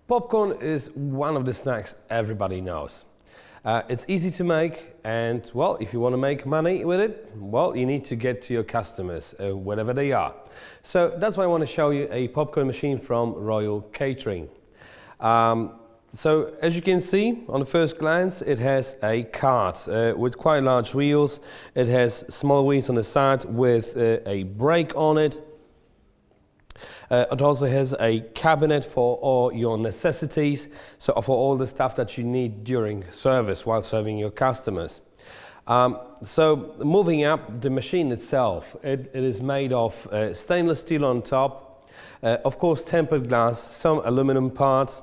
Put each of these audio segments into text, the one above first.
Popcorn is one of the snacks everybody knows. It's easy to make, and well, if you want to make money with it, well, you need to get to your customers, wherever they are. So that's why I want to show you a popcorn machine from Royal Catering. So as you can see on the first glance, it has a cart with quite large wheels. It has small wheels on the side with a brake on it. It also has a cabinet for all your necessities, so for all the stuff that you need during service while serving your customers. So moving up, the machine itself, it is made of stainless steel on top, of course tempered glass, some aluminum parts.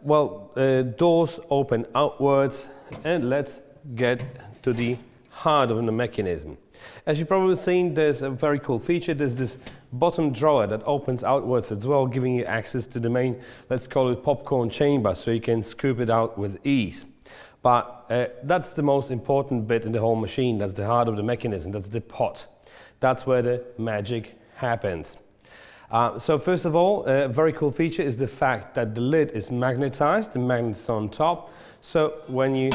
Doors open outwards, and let's get to the heart of the mechanism. As you've probably seen, there's a very cool feature. There's this bottom drawer that opens outwards as well, giving you access to the main, let's call it popcorn chamber, so you can scoop it out with ease. But that's the most important bit in the whole machine. That's the heart of the mechanism. That's the pot. That's where the magic happens. So first of all, a very cool feature is the fact that the lid is magnetized. The magnet's on top. So when you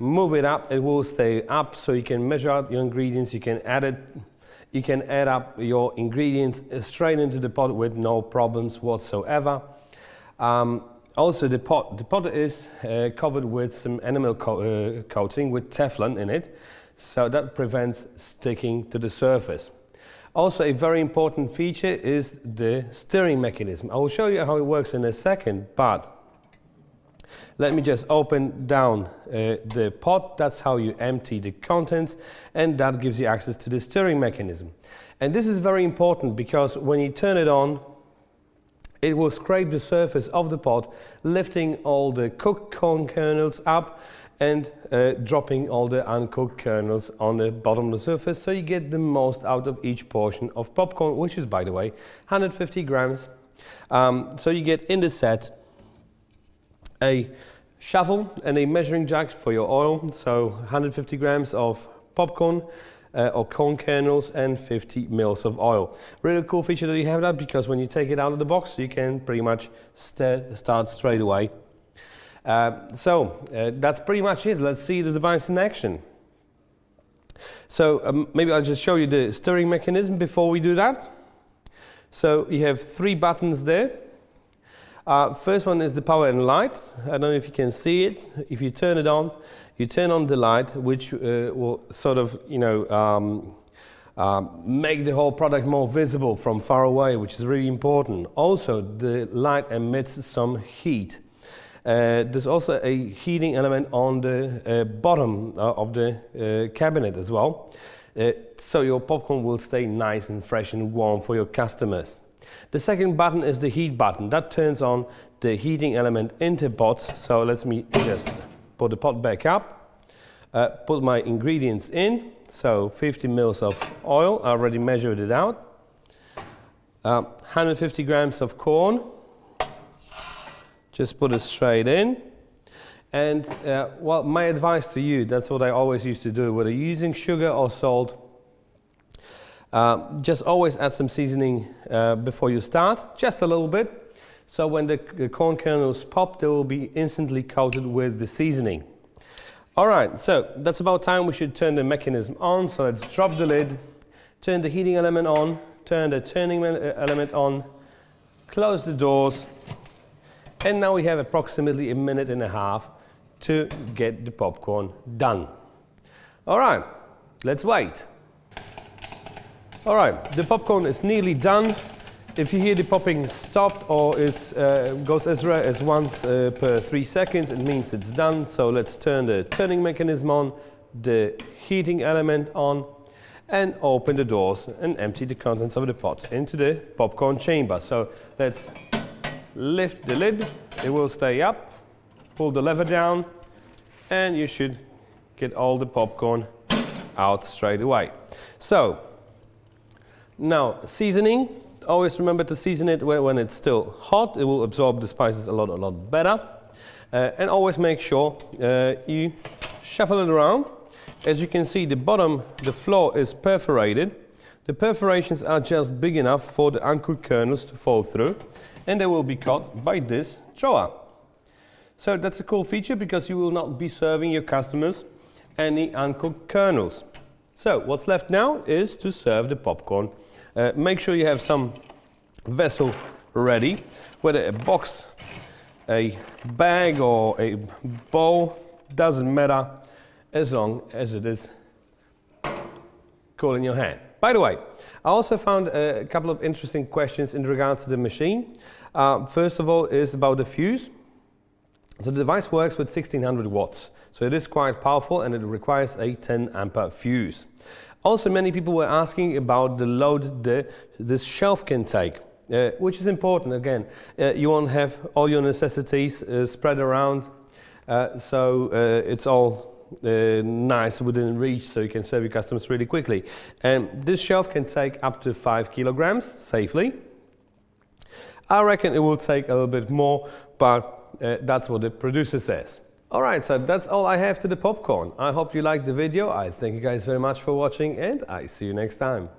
move it up, it will stay up, so you can measure out your ingredients. You can add it. You can add up your ingredients straight into the pot with no problems whatsoever. Also, the pot is covered with some enamel coating with Teflon in it, so that prevents sticking to the surface. Also, a very important feature is the steering mechanism. I will show you how it works in a second, but let me just open down the pot. That's how you empty the contents, and that gives you access to the steering mechanism. And this is very important because when you turn it on, it will scrape the surface of the pot, lifting all the cooked corn kernels up and dropping all the uncooked kernels on the bottom of the surface, so you get the most out of each portion of popcorn, which is, by the way, 150 grams. So you get in the set a shovel and a measuring jug for your oil, so 150 grams of popcorn or corn kernels and 50 mils of oil. Really cool feature that you have that, because when you take it out of the box, you can pretty much start straight away. That's pretty much it. Let's see the device in action. So maybe I'll just show you the steering mechanism before we do that. So you have 3 buttons there. First one is the power and light. I don't know if you can see it. If you turn it on, you turn on the light, which will sort of, make the whole product more visible from far away, which is really important. Also, the light emits some heat. There's also a heating element on the bottom of the cabinet as well, so your popcorn will stay nice and fresh and warm for your customers. The second button is the heat button. That turns on the heating element into pots. So let me just put the pot back up, put my ingredients in. So 50 mils of oil, I already measured it out. 150 grams of corn. Just put it straight in. And well, my advice to you, that's what I always used to do, whether you're using sugar or salt, just always add some seasoning before you start, just a little bit. So when the corn kernels pop, they will be instantly coated with the seasoning. All right, so that's about time we should turn the mechanism on. So let's drop the lid, turn the heating element on, turn the turning element on, close the doors, and now we have approximately 1.5 minutes to get the popcorn done. All right, let's wait. All right, the popcorn is nearly done. If you hear the popping stopped or goes as rare as once per 3 seconds, it means it's done. So let's turn the turning mechanism on, the heating element on, and open the doors and empty the contents of the pot into the popcorn chamber. So let's lift the lid, it will stay up, pull the lever down, and you should get all the popcorn out straight away. So now, seasoning. Always remember to season it when it's still hot. It will absorb the spices a lot better. And always make sure you shuffle it around. As you can see, the floor is perforated. The perforations are just big enough for the uncooked kernels to fall through. and they will be caught by this drawer. So that's a cool feature because you will not be serving your customers any uncooked kernels. So what's left now is to serve the popcorn. Make sure you have some vessel ready, whether a box, a bag or a bowl, doesn't matter as long as it is cool in your hand. By the way, I also found a couple of interesting questions in regards to the machine. First of all is about the fuse. So the device works with 1600 watts, so it is quite powerful and it requires a 10 ampere fuse. Also, many people were asking about the load this shelf can take, which is important. Again, you won't have all your necessities spread around, so it's all nice within reach, so you can serve your customers really quickly. And this shelf can take up to 5 kilograms safely. I reckon it will take a little bit more, but that's what the producer says. Alright, so that's all I have to the popcorn. I hope you liked the video. I thank you guys very much for watching, and I see you next time.